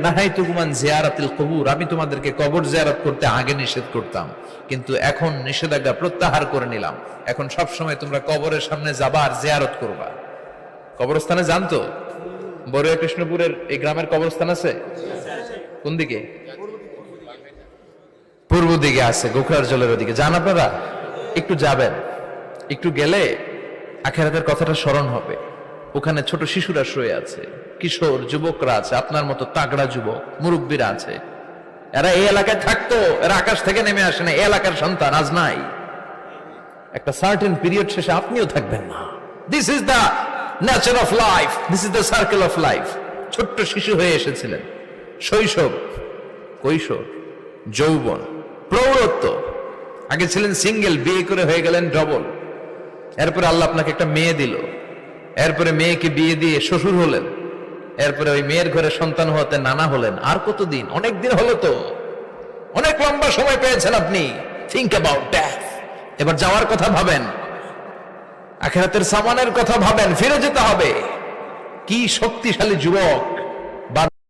নাহাইতুকুমান জিয়ারাতিল কবুর, আমি তোমাদেরকে কবর জিয়ারত করতে আগে নিষেধ করতাম, কিন্তু এখন নিষেধাজ্ঞা প্রত্যাহার করে নিলাম। এখন সব সময় তোমরা কবরের সামনে যাবা আর জিয়ারত করবা। কবরস্থানে জানতো বড়ুয়া কৃষ্ণপুরের এই গ্রামের কবরস্থান আছে কোন দিকে? পূর্ব দিকে আছে, গোখরার জলের ওদিকে। যান আপনারা, একটু যাবেন, একটু গেলে আখিরাতের কথাটা স্মরণ হবে। ওখানে ছোট শিশুরা শুয়ে আছে, কিশোর যুবকরা আছে, আপনার মতো তাগড়া যুবক, মুরব্বীরা আছে। এরা এই এলাকায় থাকতো, এরা আকাশ থেকে নেমে আসে না, এই এলাকার সন্তান, আজ নাই। একটা সার্টেন পিরিয়ড শেষে আপনিও থাকবেন না। This is the nature of life, this is the circle of life. ছোট্ট শিশু হয়ে এসেছিলেন, শৈশব, কৈশোর, যৌবন, প্রৌঢ়ত্ব। আগে ছিলেন সিঙ্গেল, বিয়ে করে হয়ে গেলেন ডবল। এরপরে আল্লাহ আপনাকে একটা মেয়ে দিল, এরপরে মেয়েকে বিয়ে দিয়ে শ্বশুর হলেন, এরপরে ওই মেয়ের ঘরে সন্তান হতে নানা হলেন। আর কতদিন? অনেক দিন হলো তো, অনেক লম্বা সময় পেয়েছেন আপনি। Think about death. এবার যাওয়ার কথা ভাবেন, আখিরাতের সামানের কথা ভাবেন, ফিরে যেতে হবে। কি শক্তিশালী যুবক,